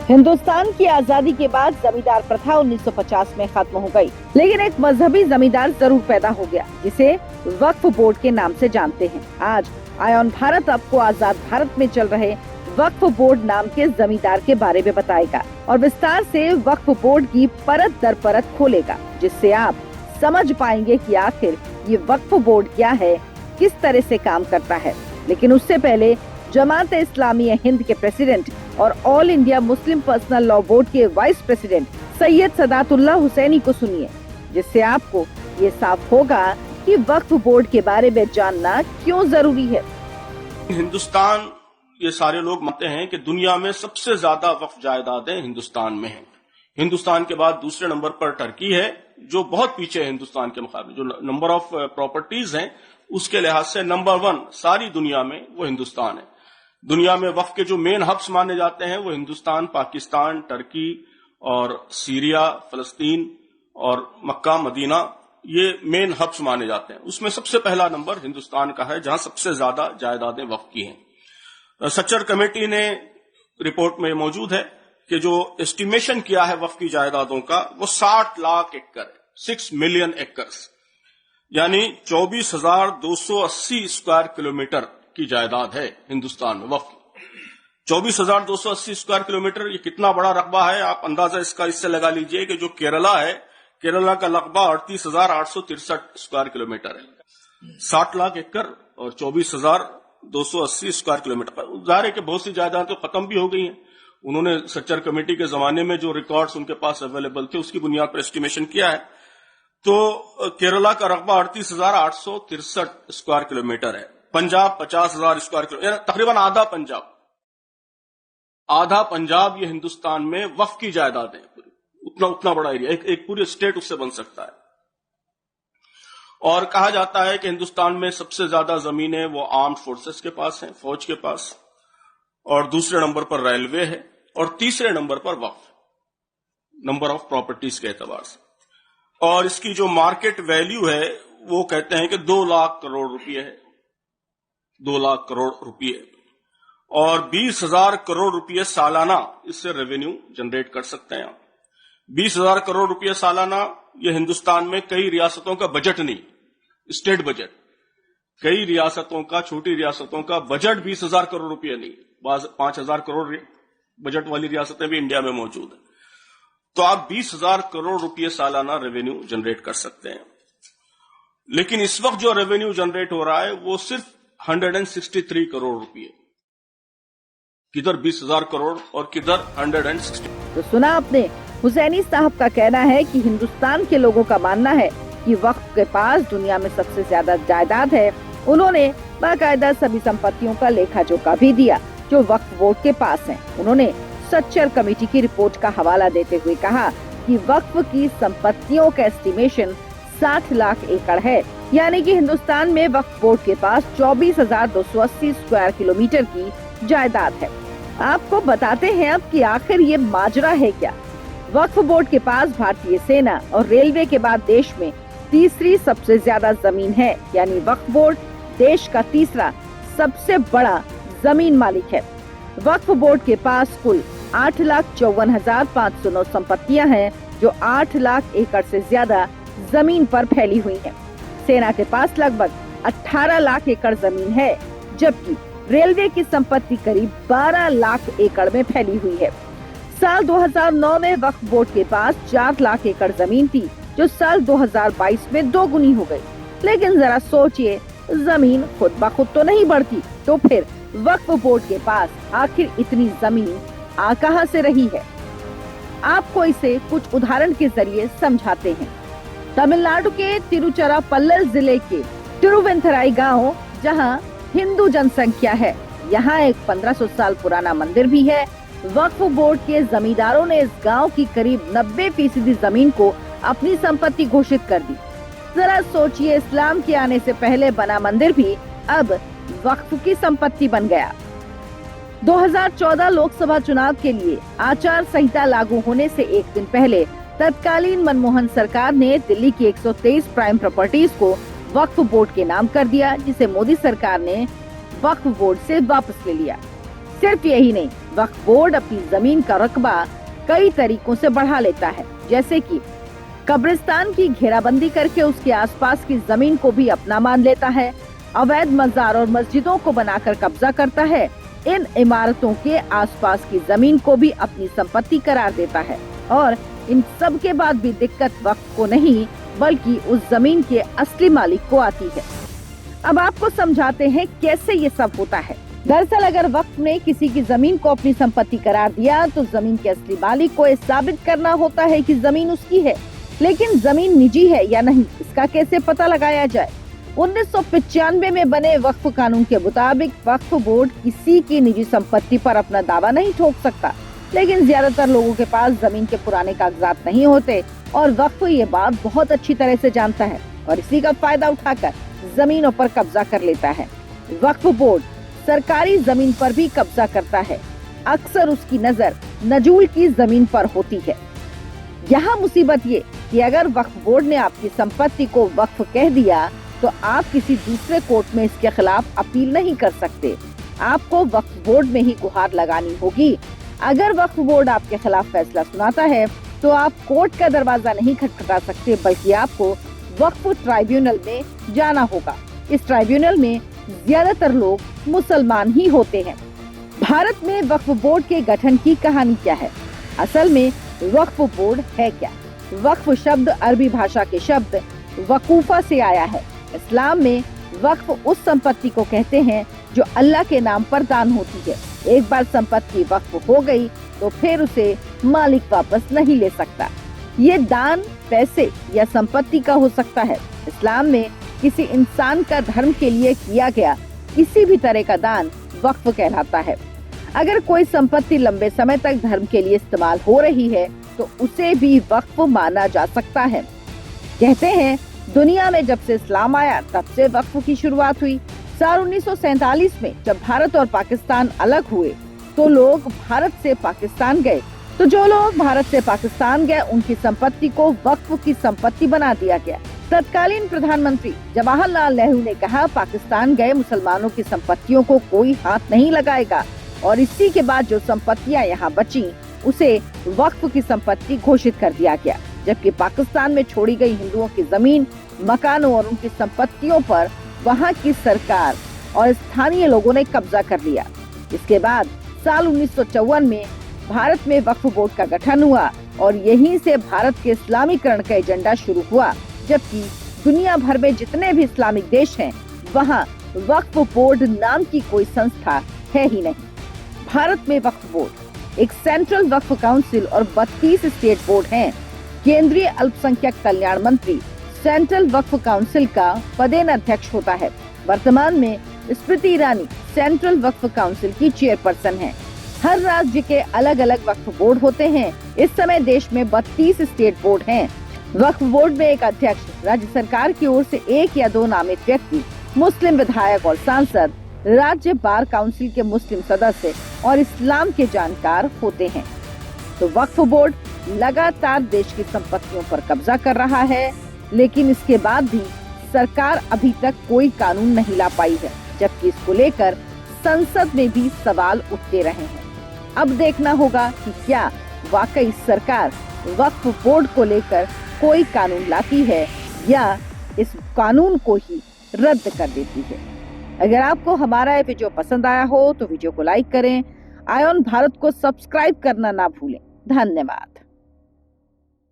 हिंदुस्तान की आजादी के बाद जमींदार प्रथा 1950 में खत्म हो गई, लेकिन एक मजहबी जमींदार जरूर पैदा हो गया जिसे वक्फ बोर्ड के नाम से जानते हैं। आज आयोन भारत आपको आजाद भारत में चल रहे वक्फ बोर्ड नाम के जमींदार के बारे में बताएगा और विस्तार से वक्फ बोर्ड की परत दर परत खोलेगा, जिससे आप समझ पाएंगे कि आखिर ये वक्फ बोर्ड क्या है, किस तरह से काम करता है। लेकिन उससे पहले जमात-ए-इस्लामी हिंद के प्रेसिडेंट और all India Muslim personal law board के वाइस प्रेसिडेंट सैयद सदातुल्लाह हुसैनी को सुनिए, जिससे आपको ये साफ होगा कि वक्फ बोर्ड के बारे में जानना क्यों जरूरी है। हिंदुस्तान, ये सारे लोग मानते हैं कि दुनिया में सबसे ज्यादा वक्फ जायदादें हिंदुस्तान में हैं। हिंदुस्तान के बाद दूसरे नंबर पर टर्की है, जो बहुत पीछे है हिंदुस्तान के मुकाबले। जो नंबर ऑफ प्रॉपर्टीज हैं उसके लिहाज से नंबर 1 सारी दुनिया में वो हिंदुस्तान है। दुनिया में वक्फ के जो मेन हब्स माने जाते हैं वो हिंदुस्तान, पाकिस्तान, टर्की और सीरिया, फलस्तीन और मक्का, मदीना, ये मेन हब्स माने जाते हैं। उसमें सबसे पहला नंबर हिंदुस्तान का है, जहां सबसे ज्यादा जायदादें वक्फ की हैं। सच्चर कमेटी ने रिपोर्ट में मौजूद है कि जो एस्टिमेशन किया है वक्फ की जायदादों का वो 60 लाख एकड़ है, 6 मिलियन एकर्स, यानी 24,280 स्क्वायर किलोमीटर की जायदाद है हिंदुस्तान में वक्फ। 24,280 स्क्वायर किलोमीटर, ये कितना बड़ा रकबा है आप अंदाजा इससे लगा लीजिए कि जो केरला है, केरला का रकबा 38,863 स्क्वायर किलोमीटर है। 60 लाख एकड़ और 24,280 स्क्वायर किलोमीटर। जाहिर है कि बहुत सी जायदादें तो खत्म भी हो गई हैं। उन्होंने सच्चर कमेटी के जमाने में जो रिकॉर्ड्स उनके पास अवेलेबल थे उसकी बुनियाद पर एस्टिमेशन किया है, तो केरला का रकबा 38,863 स्क्वायर किलोमीटर है। पंजाब 50,000 स्क्वायर किलोमीटर, तकरीबन आधा पंजाब ये हिंदुस्तान में वक्फ की जायदाद है। उतना बड़ा एरिया, एक पूरी स्टेट उससे बन सकता है। और कहा जाता है कि हिंदुस्तान में सबसे ज्यादा जमीनें वो आर्म्ड फोर्सेस के पास हैं, फौज के पास, और दूसरे नंबर पर रेलवे है, और तीसरे नंबर पर वक्फ, नंबर ऑफ प्रॉपर्टीज के एतबार से। और इसकी जो मार्केट वैल्यू है वो कहते हैं कि 2 लाख करोड़ रुपए है, 2 लाख करोड़ रुपए, और 20,000 करोड़ रुपए सालाना इससे रेवेन्यू जनरेट कर सकते हैं। 20,000 करोड़ रुपए सालाना, ये हिंदुस्तान में कई रियासतों का बजट नहीं, स्टेट बजट, कई रियासतों का, छोटी रियासतों का बजट 20,000 करोड़ रुपए नहीं, 5,000 करोड़ बजट वाली रियासतें भी इंडिया में मौजूद है। तो आप 20,000 करोड़ रुपए सालाना रेवेन्यू जनरेट कर सकते हैं। लेकिन इस वक्त जो रेवेन्यू जनरेट हो रहा है वो सिर्फ 163 करोड़ रुपए, किधर 20,000 करोड़ और किधर 160। तो सुना आपने, हुसैनी साहब का कहना है कि हिंदुस्तान के लोगों का मानना है कि वक्फ के पास दुनिया में सबसे ज्यादा जायदाद है। उन्होंने बाकायदा सभी संपत्तियों का लेखा जोखा भी दिया जो वक्फ बोर्ड के पास है। उन्होंने सच्चर कमेटी की रिपोर्ट का हवाला देते हुए कहा कि वक्फ की संपत्तियों का एस्टिमेशन 60 लाख एकड़ है, यानी कि हिंदुस्तान में वक्फ बोर्ड के पास 24,280 स्क्वायर किलोमीटर की जायदाद है। आपको बताते हैं अब कि आखिर ये माजरा है क्या। वक्फ बोर्ड के पास भारतीय सेना और रेलवे के बाद देश में तीसरी सबसे ज्यादा जमीन है, यानी वक्फ बोर्ड देश का तीसरा सबसे बड़ा जमीन मालिक है। वक्फ बोर्ड के पास कुल 8,54,509 संपत्तियां हैं, जो 8 लाख एकड़ से ज्यादा जमीन पर फैली हुई हैं। सेना के पास लगभग 18 लाख एकड़ जमीन है, जबकि रेलवे की संपत्ति करीब 12 लाख एकड़ में फैली हुई है। साल 2009 में वक्फ बोर्ड के पास 4 लाख एकड़ जमीन थी, जो साल 2022 में 2 गुनी हो गई। लेकिन जरा सोचिए, जमीन खुद ब खुद तो नहीं बढ़ती, तो फिर वक्फ बोर्ड के पास आखिर इतनी जमीन आ कहां से रही है। आपको इसे कुछ उदाहरण के जरिए समझाते हैं। तमिलनाडु के तिरुचिरापल्ली जिले के तिरुवेंथराई गांव, जहां हिंदू जनसंख्या है, यहाँ एक 1500 साल पुराना मंदिर भी है। वक्फ बोर्ड के जमींदारों ने इस गांव की करीब 90% जमीन को अपनी संपत्ति घोषित कर दी। जरा सोचिए, इस्लाम के आने से पहले बना मंदिर भी अब वक्फ की संपत्ति बन गया। 2014 लोकसभा चुनाव के लिए आचार संहिता लागू होने से एक दिन पहले तत्कालीन मनमोहन सरकार ने दिल्ली की 123 प्राइम प्रॉपर्टीज को वक्फ बोर्ड के नाम कर दिया, जिसे मोदी सरकार ने वक्फ बोर्ड से वापस ले लिया। सिर्फ यही नहीं, वक्फ बोर्ड अपनी जमीन का रकबा कई तरीकों से बढ़ा लेता है, जैसे कि कब्रिस्तान की घेराबंदी करके उसके आसपास की जमीन को भी अपना मान लेता है, अवैध मजार और मस्जिदों को बनाकर कब्जा करता है, इन इमारतों के आसपास की जमीन को भी अपनी संपत्ति करार देता है और इन सब के बाद भी दिक्कत वक्फ को नहीं बल्कि उस जमीन के असली मालिक को आती है। अब आपको समझाते हैं कैसे ये सब होता है। दरअसल अगर वक्फ ने किसी की जमीन को अपनी संपत्ति करार दिया तो जमीन के असली मालिक को ये साबित करना होता है कि जमीन उसकी है, लेकिन जमीन निजी है या नहीं इसका कैसे पता लगाया जाए। 1995 में बने वक्फ कानून के मुताबिक वक्फ बोर्ड किसी की निजी संपत्ति पर अपना दावा नहीं ठोक सकता, लेकिन ज्यादातर लोगों के पास जमीन के पुराने कागजात नहीं होते और वक्फ ये बात बहुत अच्छी तरह से जानता है और इसी का फायदा उठाकर जमीनों पर कब्जा कर लेता है। वक्फ बोर्ड सरकारी जमीन पर भी कब्जा करता है, अक्सर उसकी नजर नजूल की जमीन पर होती है। यहाँ मुसीबत ये कि अगर वक्फ बोर्ड ने आपकी संपत्ति को वक्फ कह दिया तो आप किसी दूसरे कोर्ट में इसके खिलाफ अपील नहीं कर सकते, आपको वक्फ बोर्ड में ही गुहार लगानी होगी। अगर वक्फ बोर्ड आपके खिलाफ फैसला सुनाता है तो आप कोर्ट का दरवाजा नहीं खटखटा सकते, बल्कि आपको वक्फ ट्राइब्यूनल में जाना होगा। इस ट्राइब्यूनल में ज्यादातर लोग मुसलमान ही होते हैं। भारत में वक्फ बोर्ड के गठन की कहानी क्या है? असल में वक्फ बोर्ड है क्या? वक्फ शब्द अरबी भाषा के शब्द वकूफा से आया है। इस्लाम में वक्फ उस संपत्ति को कहते हैं जो अल्लाह के नाम पर दान होती है। एक बार संपत्ति वक्फ हो गई तो फिर उसे मालिक वापस नहीं ले सकता। ये दान पैसे या संपत्ति का हो सकता है। इस्लाम में किसी इंसान का धर्म के लिए किया गया किसी भी तरह का दान वक्फ कहलाता है। अगर कोई संपत्ति लंबे समय तक धर्म के लिए इस्तेमाल हो रही है तो उसे भी वक्फ माना जा सकता है। कहते हैं दुनिया में जब से इस्लाम आया तब से वक्फ की शुरुआत हुई। साल 1947 में जब भारत और पाकिस्तान अलग हुए तो लोग भारत से पाकिस्तान गए, तो जो लोग भारत से पाकिस्तान गए उनकी संपत्ति को वक्फ की संपत्ति बना दिया गया। तत्कालीन प्रधानमंत्री जवाहरलाल नेहरू ने कहा पाकिस्तान गए मुसलमानों की संपत्तियों को कोई हाथ नहीं लगाएगा और इसी के बाद जो संपत्तियां यहाँ बची उसे वक्फ की संपत्ति घोषित कर दिया गया, जबकि पाकिस्तान में छोड़ी गई हिंदुओं की जमीन, मकानों और उनकी संपत्तियों पर वहाँ की सरकार और स्थानीय लोगों ने कब्जा कर लिया। इसके बाद साल 1954 में भारत में वक्फ बोर्ड का गठन हुआ और यहीं से भारत के इस्लामीकरण का एजेंडा शुरू हुआ, जबकि दुनिया भर में जितने भी इस्लामिक देश हैं वहाँ वक्फ बोर्ड नाम की कोई संस्था है ही नहीं। भारत में वक्फ बोर्ड एक सेंट्रल वक्फ काउंसिल और 32 स्टेट बोर्ड हैं। केंद्रीय अल्पसंख्यक कल्याण मंत्री सेंट्रल वक्फ काउंसिल का पदेन अध्यक्ष होता है। वर्तमान में स्मृति ईरानी सेंट्रल वक्फ काउंसिल की चेयरपर्सन है। हर राज्य के अलग अलग वक्फ बोर्ड होते हैं। इस समय देश में 32 स्टेट बोर्ड हैं। वक्फ बोर्ड में एक अध्यक्ष, राज्य सरकार की ओर से 1 या 2 नामित व्यक्ति, मुस्लिम विधायक और सांसद, राज्य बार काउंसिल के मुस्लिम सदस्य और इस्लाम के जानकार होते हैं। तो वक्फ बोर्ड लगातार देश की संपत्तियों पर कब्जा कर रहा है, लेकिन इसके बाद भी सरकार अभी तक कोई कानून नहीं ला पाई है, जबकि इसको लेकर संसद में भी सवाल उठते रहे हैं। अब देखना होगा कि क्या वाकई सरकार वक्फ बोर्ड को लेकर कोई कानून लाती है या इस कानून को ही रद्द कर देती है। अगर आपको हमारा ये वीडियो पसंद आया हो तो वीडियो को लाइक करें, आयन भारत को सब्सक्राइब करना ना भूलें। धन्यवाद।